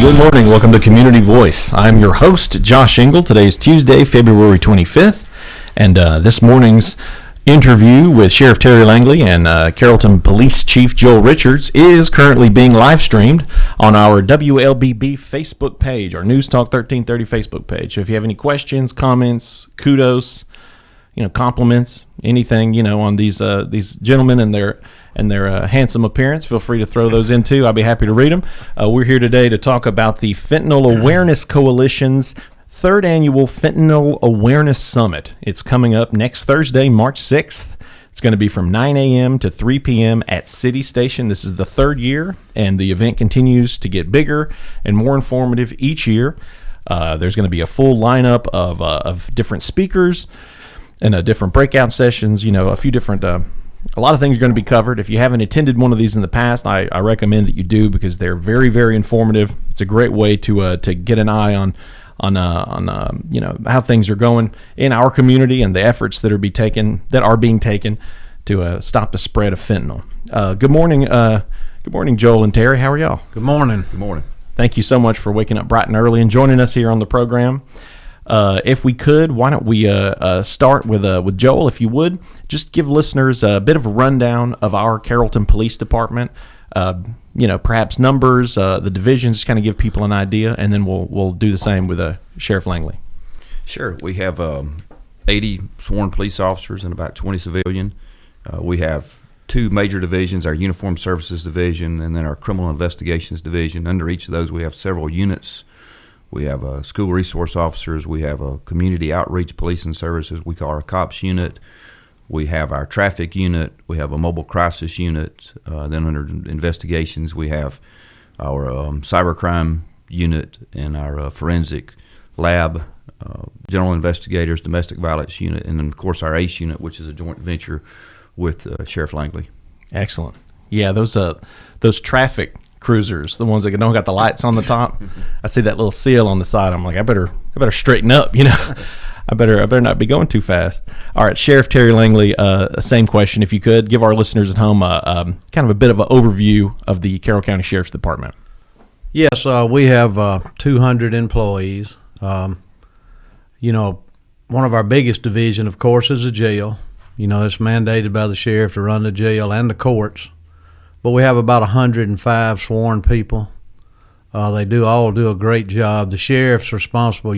Good morning. Welcome to Community Voice. I'm your host, Josh Engel. Today is Tuesday, February 25th, and this morning's interview with Sheriff Terry Langley and Carrollton Police Chief Joel Richards is currently being live streamed on our WLBB Facebook page, our News Talk 1330 Facebook page. So if you have any questions, comments, kudos, compliments, anything, on these gentlemen and their handsome appearance, feel free to throw those in too. I'll be happy to read them. We're here today to talk about the Fentanyl Awareness Coalition's third annual Fentanyl Awareness Summit. It's coming up next Thursday, March 6th. It's going to be from 9 a.m. to 3 p.m. at City Station. This is the third year, and the event continues to get bigger and more informative each year. There's going to be a full lineup of different speakers and different breakout sessions, a few different, a lot of things are going to be covered. If you haven't attended one of these in the past, I recommend that you do because they're very, very informative. It's a great way to get an eye on how things are going in our community and the efforts that are being taken to stop the spread of fentanyl. Good morning, Joel and Terry. How are y'all? Good morning. Good morning. Thank you so much for waking up bright and early and joining us here on the program. If we could, why don't we start with Joel, if you would, just give listeners a bit of a rundown of our Carrollton Police Department, perhaps numbers, the divisions, just kind of give people an idea, and then we'll do the same with Sheriff Langley. Sure. We have 80 sworn police officers and about 20 civilian. We have two major divisions, our Uniformed Services Division and then our Criminal Investigations Division. Under each of those, we have several units. We have school resource officers. We have a community outreach policing services we call our COPS unit. We have our traffic unit. We have a mobile crisis unit. Then under investigations, we have our cybercrime unit and our forensic lab, general investigators, domestic violence unit, and then, of course, our ACE unit, which is a joint venture with Sheriff Langley. Excellent. Yeah, those traffic cruisers, the ones that don't got the lights on the top. I see that little seal on the side. I'm like, I better straighten up, I better not be going too fast. All right, Sheriff Terry Langley, same question, if you could give our listeners at home kind of a bit of an overview of the Carroll County Sheriff's Department. Yes, we have 200 employees. One of our biggest division, of course, is the jail. It's mandated by the sheriff to run the jail and the courts. But we have about 105 sworn people. They all do a great job. The sheriff's responsible,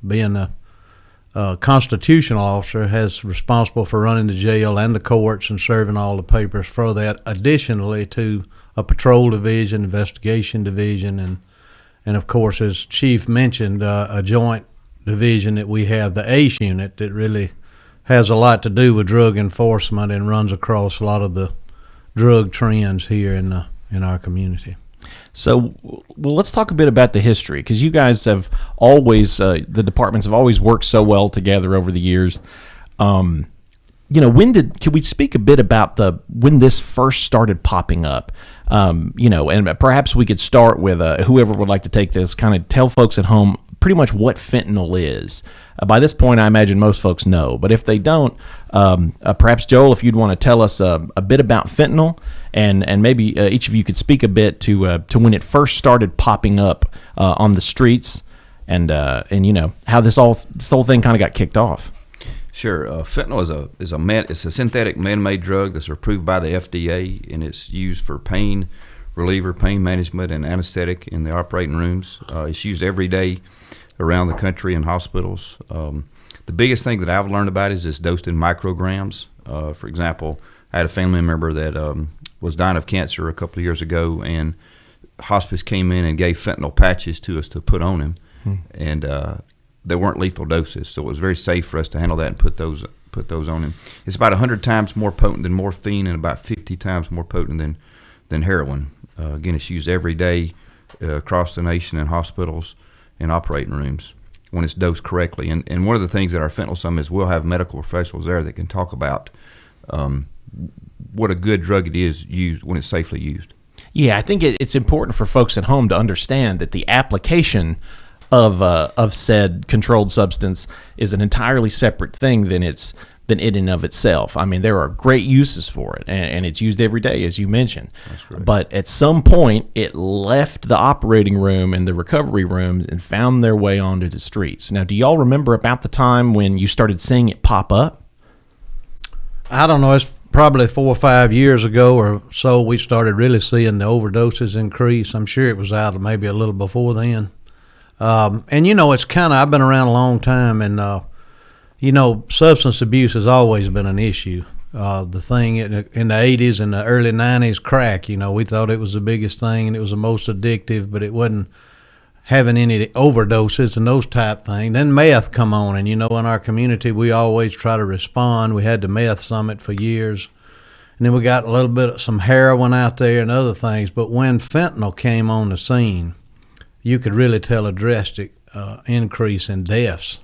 being a constitutional officer, has responsible for running the jail and the courts and serving all the papers for that, additionally to a patrol division, investigation division, and of course, as Chief mentioned, a joint division that we have, the ACE unit, that really has a lot to do with drug enforcement and runs across a lot of the drug trends here in our community. So, let's talk a bit about the history, because you guys have always, the departments have always worked so well together over the years. Can we speak a bit about when this first started popping up? And perhaps we could start with whoever would like to take this, kind of tell folks at home pretty much what fentanyl is. By this point, I imagine most folks know, but if they don't, perhaps Joel, if you'd want to tell us a bit about fentanyl, and maybe each of you could speak a bit to when it first started popping up on the streets, and how this whole thing kind of got kicked off. Sure. Fentanyl is a synthetic man-made drug that's approved by the FDA, and it's used for pain reliever, pain management, and anesthetic in the operating rooms. It's used every day around the country in hospitals. The biggest thing that I've learned about it is it's dosed in micrograms. For example, I had a family member that was dying of cancer a couple of years ago, and hospice came in and gave fentanyl patches to us to put on him, and they weren't lethal doses, so it was very safe for us to handle that and put those on him. It's about 100 times more potent than morphine and about 50 times more potent than heroin. Again, it's used every day across the nation in hospitals and operating rooms when it's dosed correctly. And one of the things that our fentanyl summit is we'll have medical professionals there that can talk about what a good drug it is used when it's safely used. Yeah, I think it's important for folks at home to understand that the application of said controlled substance is an entirely separate thing than its than in and of itself. I mean, there are great uses for it, and it's used every day, as you mentioned. That's correct. But at some point, it left the operating room and the recovery rooms and found their way onto the streets. Now, do y'all remember about the time when you started seeing it pop up? I don't know. It's probably 4 or 5 years ago or so we started really seeing the overdoses increase. I'm sure it was out maybe a little before then. And, it's kind of, I've been around a long time, and, substance abuse has always been an issue. The thing in the 80s and the early 90s, crack, we thought it was the biggest thing and it was the most addictive, but it wasn't having any overdoses and those type things. Then meth come on, and in our community we always try to respond. We had the meth summit for years, and then we got a little bit of some heroin out there and other things. But when fentanyl came on the scene, you could really tell a drastic increase in deaths.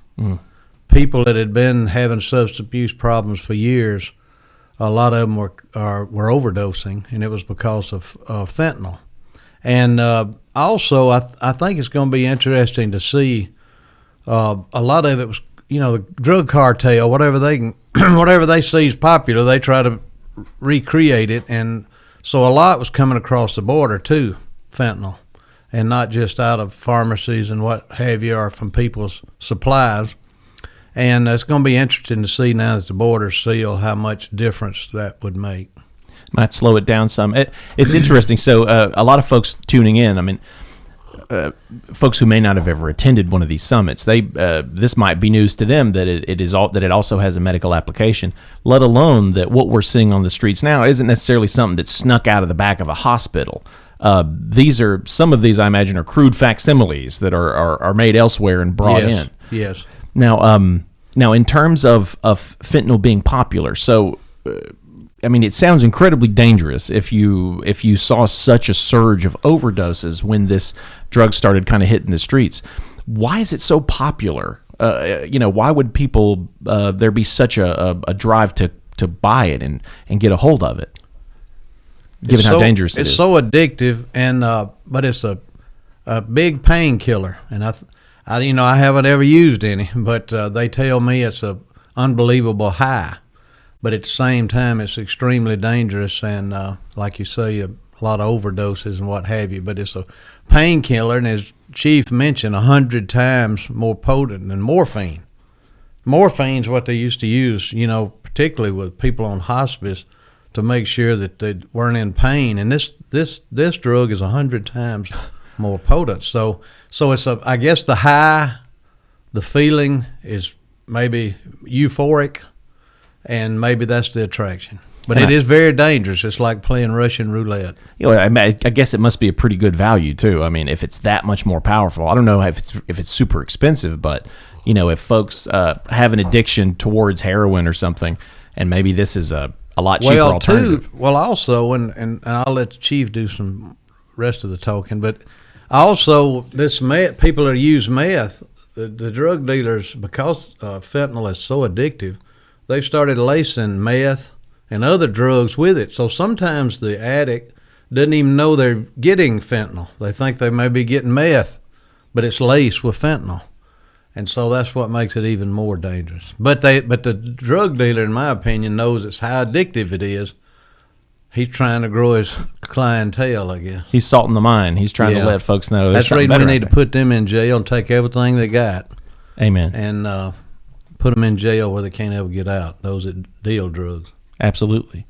People that had been having substance abuse problems for years, a lot of them were overdosing, and it was because of fentanyl. And also, I think it's going to be interesting to see. A lot of it was, the drug cartel, whatever they see is popular, they try to recreate it, and so a lot was coming across the border too, fentanyl, and not just out of pharmacies and what have you, or from people's supplies. And it's going to be interesting to see now that the border's sealed how much difference that would make. Might slow it down some. It's interesting. So a lot of folks tuning in, I mean, folks who may not have ever attended one of these summits, this might be news to them that it also has a medical application, let alone that what we're seeing on the streets now isn't necessarily something that's snuck out of the back of a hospital. Some of these, I imagine, are crude facsimiles that are made elsewhere and brought in. Yes. Now, in terms of fentanyl being popular, so I mean, it sounds incredibly dangerous if you saw such a surge of overdoses when this drug started kind of hitting the streets. Why is it so popular? Why would people there be such a drive to buy it and get a hold of it, given how dangerous it is? It's so addictive, and but it's a big painkiller, and I haven't ever used any, but they tell me it's a unbelievable high. But at the same time, it's extremely dangerous, and like you say, a lot of overdoses and what have you. But it's a painkiller, and as Chief mentioned, 100 times more potent than morphine. Morphine's what they used to use, particularly with people on hospice, to make sure that they weren't in pain. And this drug is 100 times more potent. So it's I guess the high, the feeling is maybe euphoric, and maybe that's the attraction. But it is very dangerous. It's like playing Russian roulette. I guess it must be a pretty good value too. I mean, if it's that much more powerful, I don't know if it's super expensive, but if folks have an addiction towards heroin or something, and maybe this is a lot cheaper alternative. Also, and I'll let the Chief do some rest of the talking, but also this people that use meth, the drug dealers, because fentanyl is so addictive, they've started lacing meth and other drugs with it. So sometimes the addict doesn't even know they're getting fentanyl. They think they may be getting meth, but it's laced with fentanyl. And so that's what makes it even more dangerous. But the drug dealer, in my opinion, knows it's how addictive it is. He's trying to grow his clientele, I guess. He's salting the mine. He's trying to let folks know. That's the reason we need to put them in jail and take everything they got. Amen. And put them in jail where they can't ever get out, those that deal drugs. Absolutely.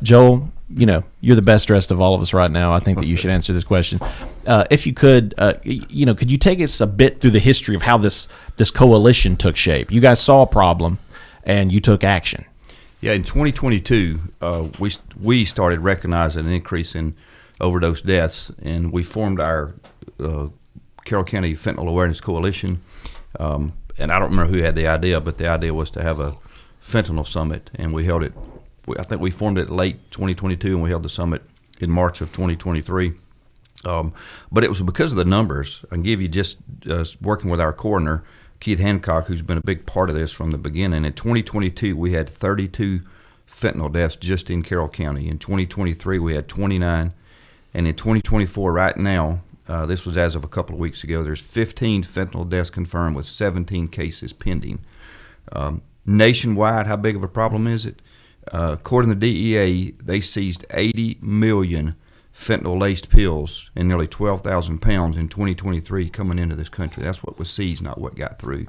Joel, you're the best dressed of all of us right now. I think that you should answer this question. If you could, could you take us a bit through the history of how this coalition took shape? You guys saw a problem, and you took action. Yeah, in 2022, we started recognizing an increase in overdose deaths, and we formed our Carroll County Fentanyl Awareness Coalition. And I don't remember who had the idea, but the idea was to have a fentanyl summit, and we held it. I think we formed it late 2022, and we held the summit in March of 2023. But it was because of the numbers. I can give you just working with our coroner, Keith Hancock, who's been a big part of this from the beginning. In 2022, we had 32 fentanyl deaths just in Carroll County. In 2023, we had 29. And in 2024, right now, this was as of a couple of weeks ago, there's 15 fentanyl deaths confirmed with 17 cases pending. Nationwide, how big of a problem is it? According to the DEA, they seized 80 million fentanyl-laced pills and nearly 12,000 pounds in 2023 coming into this country. That's what was seized, not what got through.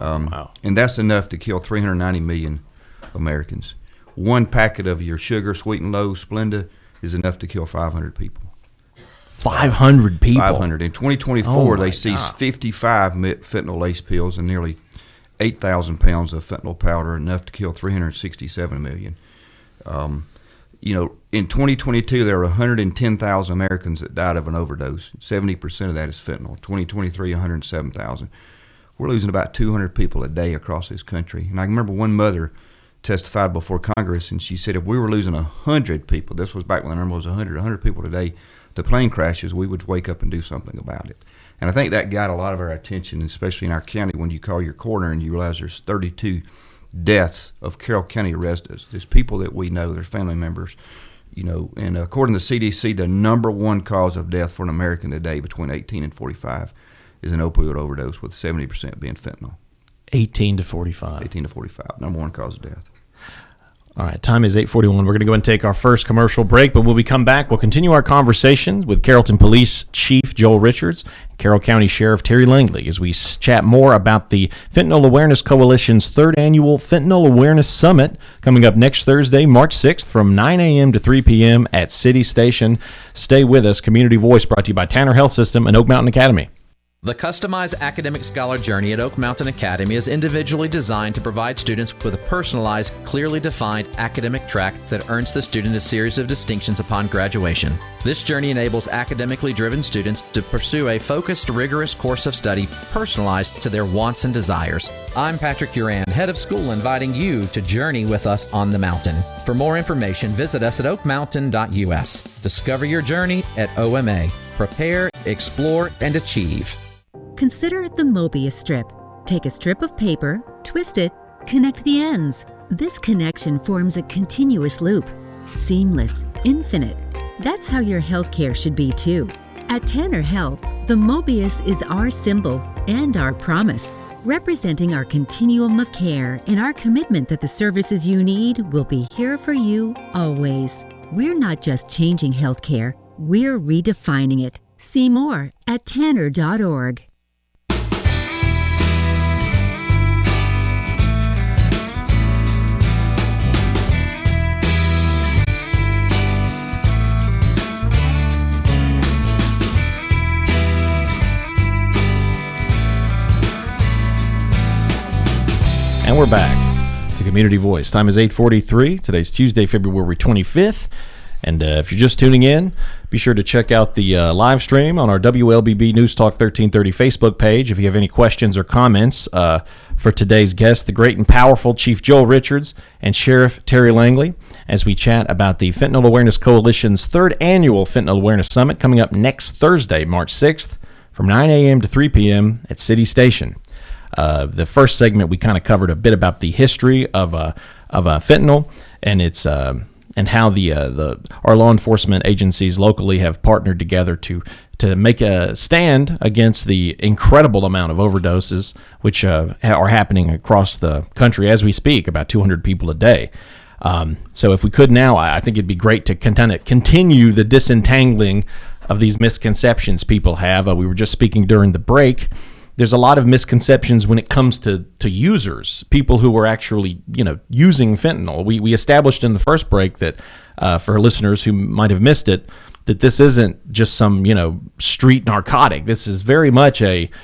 Wow. And that's enough to kill 390 million Americans. One packet of your sugar, sweet and low, Splenda, is enough to kill 500 people. 500 people? 500. In 2024, Oh, they my seized God. 55 fentanyl-laced pills and nearly 8,000 pounds of fentanyl powder, enough to kill 367 million. In 2022, there were 110,000 Americans that died of an overdose. 70% of that is fentanyl. 2023, 107,000. We're losing about 200 people a day across this country. And I remember one mother testified before Congress, and she said if we were losing 100 people, this was back when the number was 100 people today, to plane crashes, we would wake up and do something about it. And I think that got a lot of our attention, especially in our county, when you call your coroner and you realize there's 32 deaths of Carroll County residents. There's people that we know, their family members, and according to CDC, the number one cause of death for an American today between 18 and 45 is an opioid overdose, with 70% being fentanyl. 18 to 45. 18 to 45, number one cause of death. All right, time is 8:41. We're going to go and take our first commercial break, but when we come back, we'll continue our conversations with Carrollton Police Chief Joel Richards, Carroll County Sheriff Terry Langley, as we chat more about the Fentanyl Awareness Coalition's third annual Fentanyl Awareness Summit coming up next Thursday, March 6th from 9 a.m. to 3 p.m. at City Station. Stay with us. Community Voice brought to you by Tanner Health System and Oak Mountain Academy. The customized academic scholar journey at Oak Mountain Academy is individually designed to provide students with a personalized, clearly defined academic track that earns the student a series of distinctions upon graduation. This journey enables academically driven students to pursue a focused, rigorous course of study personalized to their wants and desires. I'm Patrick Uran, head of school, inviting you to journey with us on the mountain. For more information, visit us at oakmountain.us. Discover your journey at OMA. Prepare, explore, and achieve. Consider the Mobius strip. Take a strip of paper, twist it, connect the ends. This connection forms a continuous loop. Seamless, infinite. That's how your healthcare should be too. At Tanner Health, the Mobius is our symbol and our promise, representing our continuum of care and our commitment that the services you need will be here for you always. We're not just changing healthcare, we're redefining it. See more at tanner.org. And we're back to Community Voice. Time is 8:43. Today's Tuesday, February 25th. And if you're just tuning in, be sure to check out the live stream on our WLBB News Talk 1330 Facebook page if you have any questions or comments for today's guests, the great and powerful Chief Joel Richards and Sheriff Terry Langley, as we chat about the Fentanyl Awareness Coalition's third annual Fentanyl Awareness Summit coming up next Thursday, March 6th from 9 a.m. to 3 p.m. at City Station. The first segment, we kind of covered a bit about the history of fentanyl and its and how our law enforcement agencies locally have partnered together to make a stand against the incredible amount of overdoses which are happening across the country as we speak, about 200 people a day. So if we could now, I think it'd be great to continue the disentangling of these misconceptions people have. We were just speaking during the break. There's a lot of misconceptions when it comes to users, people who are actually, using fentanyl. We established in the first break that for listeners who might have missed it, that this isn't just some, street narcotic. This is very much it's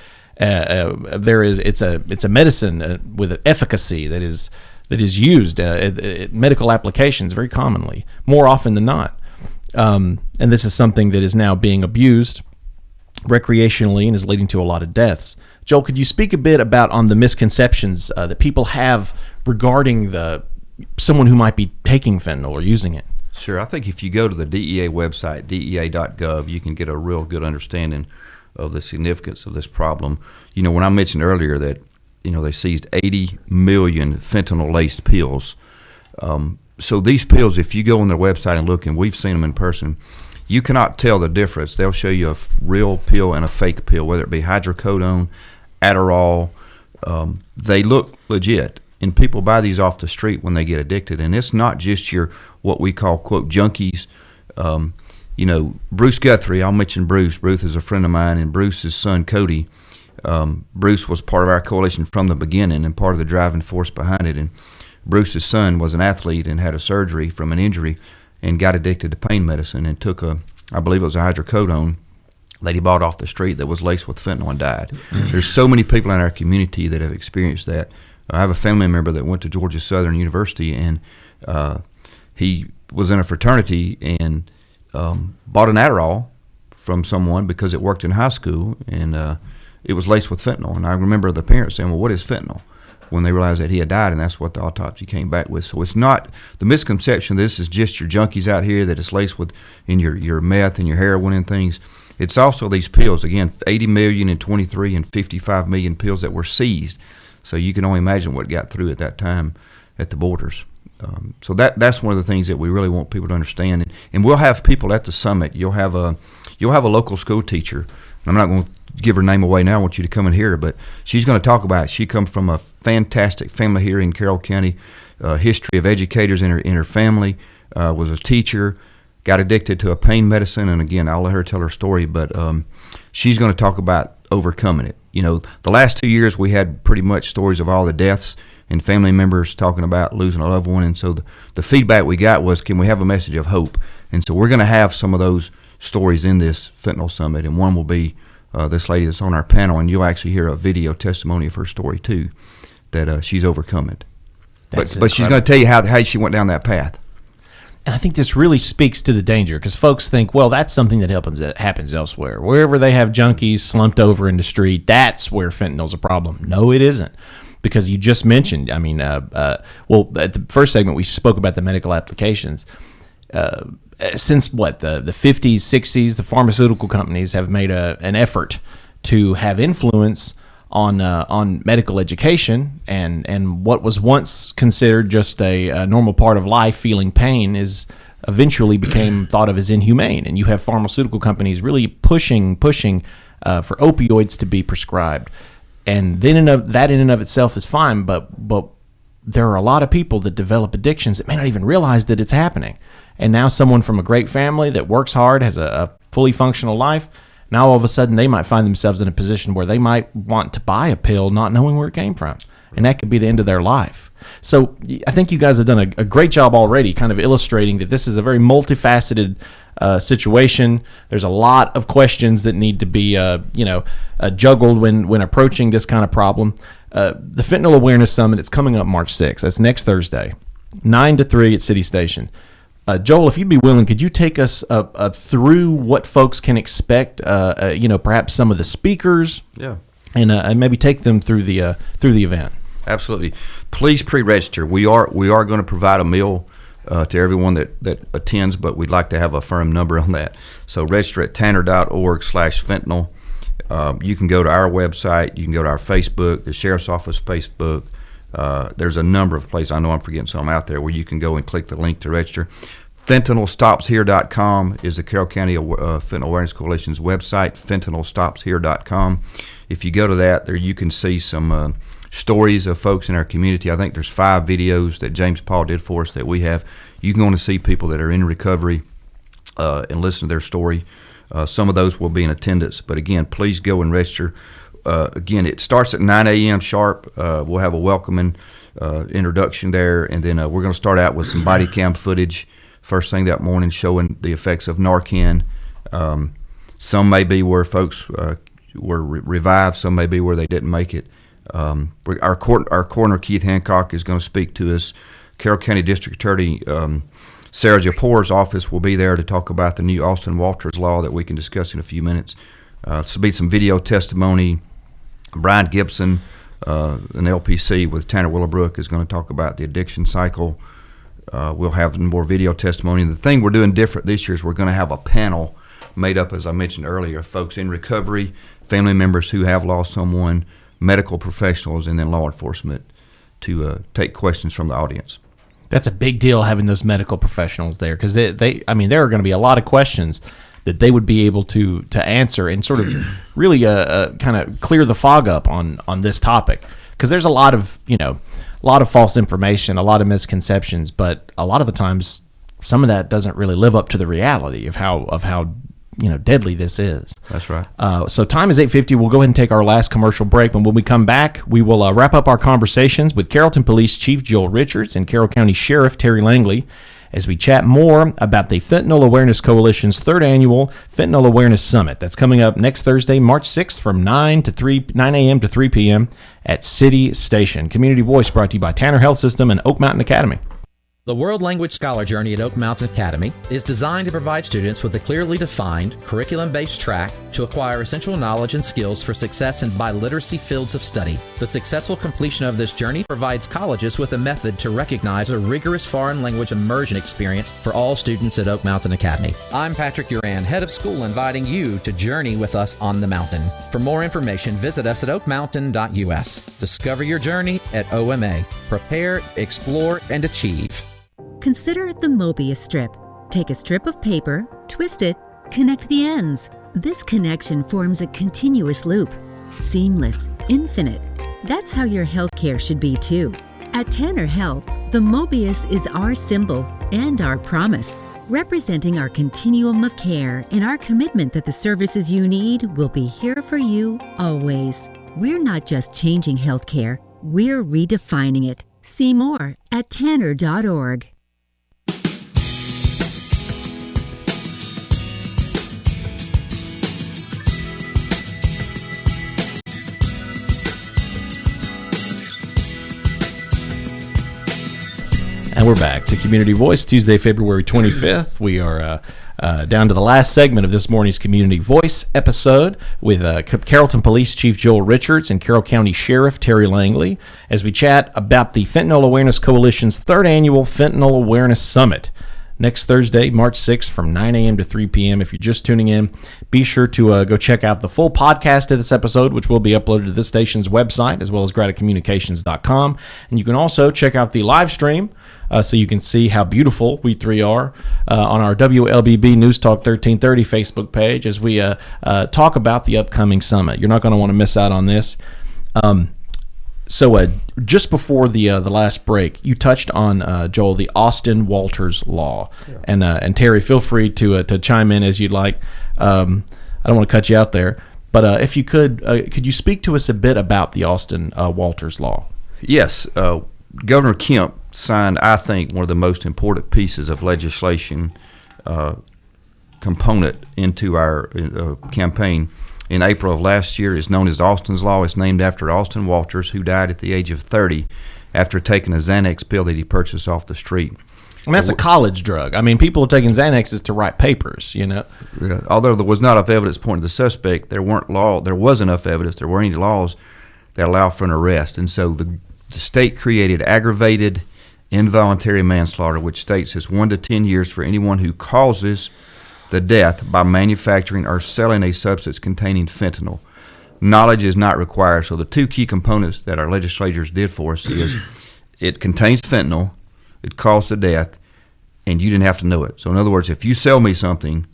a medicine with efficacy that is used medical applications very commonly, more often than not. And this is something that is now being abused recreationally and is leading to a lot of deaths. Joel, could you speak a bit about on the misconceptions that people have regarding someone who might be taking fentanyl or using it? Sure. I think if you go to the DEA website, dea.gov, you can get a real good understanding of the significance of this problem. When I mentioned earlier that, they seized 80 million fentanyl-laced pills. So these pills, if you go on their website and look, and we've seen them in person, you cannot tell the difference. They'll show you a real pill and a fake pill, whether it be hydrocodone, Adderall. They look legit. and people buy these off the street when they get addicted. And it's not just your what we call, quote, junkies. Bruce Guthrie, I'll mention Bruce. Bruce is a friend of mine, and Bruce's son, Cody. Bruce was part of our coalition from the beginning and part of the driving force behind it. And Bruce's son was an athlete and had a surgery from an injury and got addicted to pain medicine and took I believe it was a hydrocodone that he bought off the street that was laced with fentanyl and died. There's so many people in our community that have experienced that. I have a family member that went to Georgia Southern University, and he was in a fraternity and bought an Adderall from someone because it worked in high school, and it was laced with fentanyl. And I remember the parents saying, well, what is fentanyl? When they realized that he had died, and that's what the autopsy came back with. So it's not the misconception this is just your junkies out here that it's laced with in your meth and your heroin and things. It's also these pills, again, 80 million in 23 and 55 million pills that were seized. So you can only imagine what got through at that time at the borders. So that's one of the things that we really want people to understand. And we'll have people at the summit. You'll have a local school teacher. And I'm not going to give her name away now. I want you to come and hear her, but she's going to talk about it. She comes from a fantastic family here in Carroll County, history of educators in her family, was a teacher, got addicted to a pain medicine, and again, I'll let her tell her story, but she's going to talk about overcoming it. The last 2 years we had pretty much stories of all the deaths and family members talking about losing a loved one, and so the feedback we got was, can we have a message of hope? And so we're going to have some of those stories in this Fentanyl Summit, and one will be this lady that's on our panel, and you'll actually hear a video testimony of her story too, that she's overcome it. But she's going to tell you how she went down that path. And I think this really speaks to the danger, because folks think, well, that's something that happens elsewhere. Wherever they have junkies slumped over in the street, that's where fentanyl's a problem. No, it isn't, because you just mentioned, at the first segment we spoke about the medical applications. Since the 50s, 60s, the pharmaceutical companies have made an effort to have influence on medical education, and what was once considered just a normal part of life, feeling pain, is eventually became thought of as inhumane. And you have pharmaceutical companies really pushing for opioids to be prescribed, and then that in and of itself is fine. But there are a lot of people that develop addictions that may not even realize that it's happening. And now someone from a great family that works hard, has a fully functional life, now all of a sudden they might find themselves in a position where they might want to buy a pill not knowing where it came from. And that could be the end of their life. So I think you guys have done a great job already kind of illustrating that this is a very multifaceted situation. There's a lot of questions that need to be juggled when approaching this kind of problem. The Fentanyl Awareness Summit, it's coming up March 6th. That's next Thursday, 9 to 3 at City Station. Joel, if you'd be willing, could you take us through what folks can expect? Perhaps some of the speakers, and maybe take them through the event. Absolutely. Please pre-register. We are going to provide a meal to everyone that attends, but we'd like to have a firm number on that. So register at tanner.org/fentanyl. You can go to our website. You can go to our Facebook, the Sheriff's Office Facebook. There's a number of places, I know I'm forgetting some out there, where you can go and click the link to register. FentanylStopsHere.com is the Carroll County Fentanyl Awareness Coalition's website, FentanylStopsHere.com. If you go to that, there you can see some stories of folks in our community. I think there's 5 videos that James Paul did for us that we have. You can go and see people that are in recovery and listen to their story. Some of those will be in attendance, but again, please go and register. Again, it starts at 9 a.m. sharp. We'll have a welcoming introduction there, and then we're going to start out with some body cam footage first thing that morning showing the effects of Narcan. Some may be where folks were revived, some may be where they didn't make it. Our coroner, Keith Hancock, is going to speak to us. Carroll County District Attorney Sarah Japour's office will be there to talk about the new Austin Walters law that we can discuss in a few minutes. This will be some video testimony. Brian Gibson, an LPC with Tanner Willowbrook, is going to talk about the addiction cycle. We'll have more video testimony. And the thing we're doing different this year is we're going to have a panel made up, as I mentioned earlier, of folks in recovery, family members who have lost someone, medical professionals, and then law enforcement to take questions from the audience. That's a big deal, having those medical professionals there, because there are going to be a lot of questions that they would be able to answer and sort of really kind of clear the fog up on this topic. because there's a lot of false information, a lot of misconceptions, but a lot of the times some of that doesn't really live up to the reality of how deadly this is. That's right. So time is 8:50. We'll go ahead and take our last commercial break. And when we come back, we will wrap up our conversations with Carrollton Police Chief Joel Richards and Carroll County Sheriff Terry Langley as we chat more about the Fentanyl Awareness Coalition's third annual Fentanyl Awareness Summit. That's coming up next Thursday, March 6th from 9 a.m. to 3 p.m. at City Station. Community Voice brought to you by Tanner Health System and Oak Mountain Academy. The World Language Scholar Journey at Oak Mountain Academy is designed to provide students with a clearly defined, curriculum-based track to acquire essential knowledge and skills for success in biliteracy fields of study. The successful completion of this journey provides colleges with a method to recognize a rigorous foreign language immersion experience for all students at Oak Mountain Academy. I'm Patrick Uran, head of school, inviting you to journey with us on the mountain. For more information, visit us at oakmountain.us. Discover your journey at OMA. Prepare, explore, and achieve. Consider it the Mobius strip. Take a strip of paper, twist it, connect the ends. This connection forms a continuous loop. Seamless, infinite. That's how your healthcare should be too. At Tanner Health, the Mobius is our symbol and our promise, representing our continuum of care and our commitment that the services you need will be here for you always. We're not just changing healthcare, we're redefining it. See more at tanner.org. And we're back to Community Voice, Tuesday, February 25th. We are down to the last segment of this morning's Community Voice episode with Carrollton Police Chief Joel Richards and Carroll County Sheriff Terry Langley as we chat about the Fentanyl Awareness Coalition's third annual Fentanyl Awareness Summit. Next Thursday, March 6th from 9 a.m. to 3 p.m. If you're just tuning in, be sure to go check out the full podcast of this episode, which will be uploaded to this station's website, as well as gratacommunications.com. And you can also check out the live stream so you can see how beautiful we three are on our WLBB News Talk 1330 Facebook page as we talk about the upcoming summit. You're not going to want to miss out on this. So just before the last break, you touched on, Joel, the Austin Walters Law. Yeah. And Terry, feel free to chime in as you'd like. I don't want to cut you out there. But if you could you speak to us a bit about the Austin Walters Law? Yes. Governor Kemp signed, I think, one of the most important pieces of legislation component into our campaign. In April of last year, is known as Austin's Law. It's named after Austin Walters, who died at the age of 30 after taking a Xanax pill that he purchased off the street. And that's a college drug. I mean, people are taking Xanaxes to write papers, you know. Yeah. Although there was not enough evidence pointing to the suspect, there was enough evidence, there weren't any laws that allow for an arrest. And so the state created aggravated involuntary manslaughter, which states it's 1 to 10 years for anyone who causes the death by manufacturing or selling a substance containing fentanyl. Knowledge is not required. So the two key components that our legislators did for us is it contains fentanyl, it caused the death, and you didn't have to know it. So in other words, if you sell me something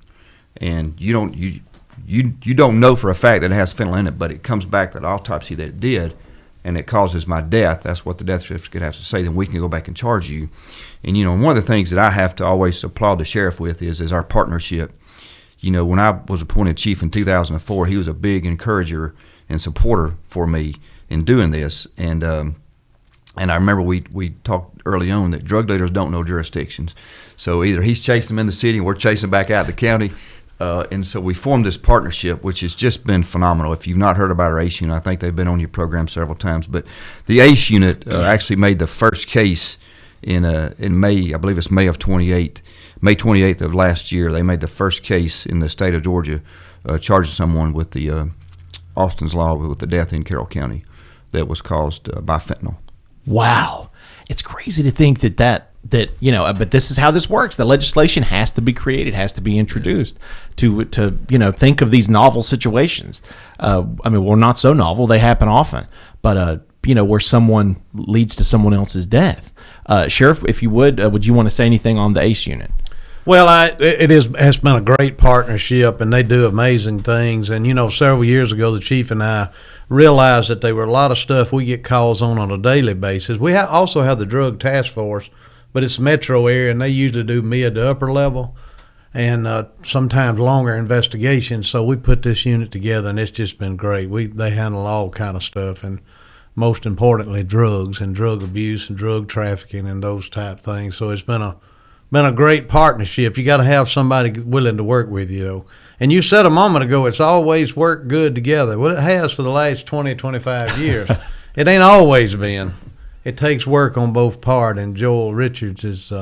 and you don't know for a fact that it has fentanyl in it, but it comes back that autopsy that it did, and it causes my death, that's what the death certificate has to say, then we can go back and charge you. And, one of the things that I have to always applaud the sheriff with is our partnership. When I was appointed chief in 2004, he was a big encourager and supporter for me in doing this. And I remember we talked early on that drug dealers don't know jurisdictions. So either he's chasing them in the city and we're chasing back out the county. And so we formed this partnership, which has just been phenomenal. If you've not heard about our ACE unit, I think they've been on your program several times. But the ACE unit actually made the first case in May, I believe it's May 28th of last year. They made the first case in the state of Georgia, charging someone with the Austin's Law with the death in Carroll County that was caused by fentanyl. Wow. It's crazy to think that but this is how this works. The legislation has to be created, has to be introduced to think of these novel situations. Well, not so novel. They happen often, but where someone leads to someone else's death. Sheriff, if you would you want to say anything on the ACE unit? Well, has been a great partnership, and they do amazing things. And, several years ago, the chief and I realized that there were a lot of stuff we get calls on a daily basis. We also have the drug task force, but it's metro area, and they usually do mid to upper level and sometimes longer investigations. So we put this unit together, and it's just been great. They handle all kind of stuff, and most importantly, drugs and drug abuse and drug trafficking and those type things. So it's been a great partnership. You got to have somebody willing to work with you, though. And you said a moment ago, it's always worked good together. Well, it has for the last 20, 25 years. It ain't always been. It takes work on both parts, and Joel Richards is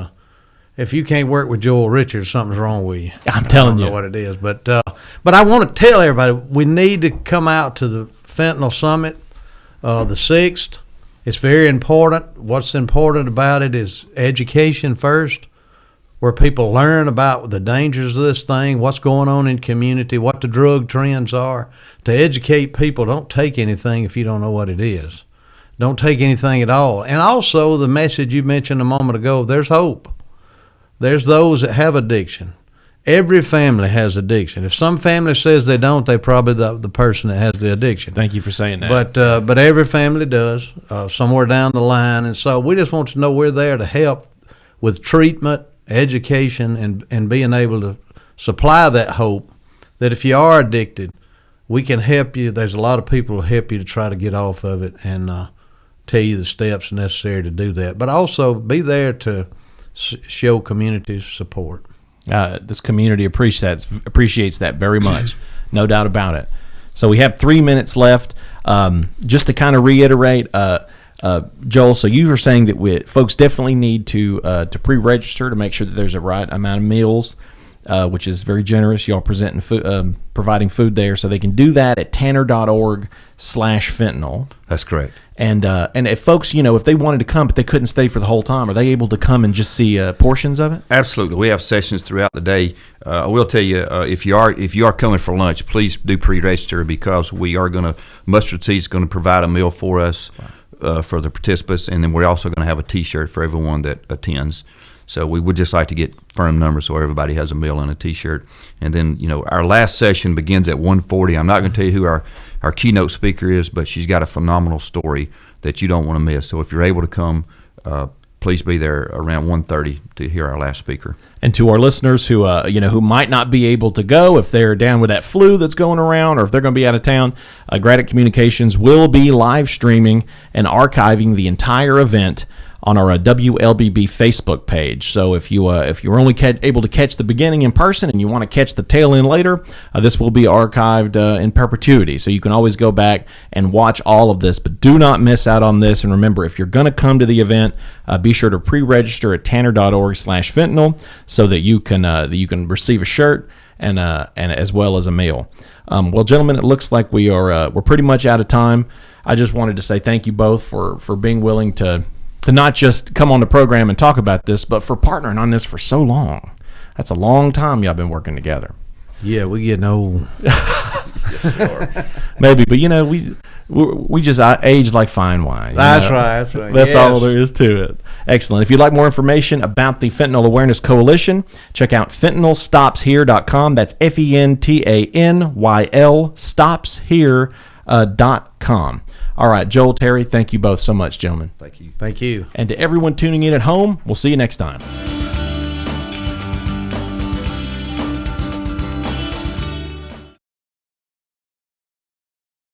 if you can't work with Joel Richards, something's wrong with you. I'm telling you. I don't know what it is. But I want to tell everybody, we need to come out to the Fentanyl Summit, the 6th. It's very important. What's important about it is education first, where people learn about the dangers of this thing, what's going on in community, what the drug trends are. To educate people, don't take anything if you don't know what it is. Don't take anything at all. And also the message you mentioned a moment ago, there's hope. There's those that have addiction. Every family has addiction. If some family says they don't, they're probably the person that has the addiction. Thank you for saying that. But every family does, somewhere down the line. And so we just want to know we're there to help with treatment, education, and being able to supply that hope that if you are addicted, we can help you. There's a lot of people who help you to try to get off of it and tell you the steps necessary to do that. But also be there to show community support. This community appreciates that very much, no doubt about it. So we have 3 minutes left. Just to kind of reiterate, Joel, so you were saying that folks definitely need to pre-register to make sure that there's a right amount of meals, which is very generous. Y'all providing food there, so they can do that at tanner.org/fentanyl. That's correct. And if folks, if they wanted to come but they couldn't stay for the whole time, are they able to come and just see portions of it? Absolutely. We have sessions throughout the day. I will tell you, if you are coming for lunch, please do pre-register, because Mustard Seed is going to provide a meal for us. Wow. For the participants, and then we're also going to have a T-shirt for everyone that attends. So we would just like to get firm numbers so everybody has a meal and a T-shirt. And then, our last session begins at 1:40. I'm not going to tell you who our keynote speaker is, but she's got a phenomenal story that you don't want to miss. So if you're able to come, please be there around 1:30 to hear our last speaker. And to our listeners who might not be able to go, if they're down with that flu that's going around, or if they're going to be out of town, Graddick Communications will be live streaming and archiving the entire event on our WLBB Facebook page. So if you're only able to catch the beginning in person and you want to catch the tail end later, this will be archived in perpetuity. So you can always go back and watch all of this. But do not miss out on this. And remember, if you're going to come to the event, be sure to pre-register at tanner.org/fentanyl so that you can receive a shirt and as well as a meal. Well, gentlemen, it looks like we're pretty much out of time. I just wanted to say thank you both for being willing to not just come on the program and talk about this, but for partnering on this for so long. That's a long time y'all been working together. Yeah, we getting old. Maybe, but we just age like fine wine. That's right. That's all there is to it. Excellent. If you'd like more information about the Fentanyl Awareness Coalition, check out fentanylstopshere.com. That's FENTANYL stopshere.com. All right, Joel, Terry, thank you both so much, gentlemen. Thank you. Thank you. And to everyone tuning in at home, we'll see you next time.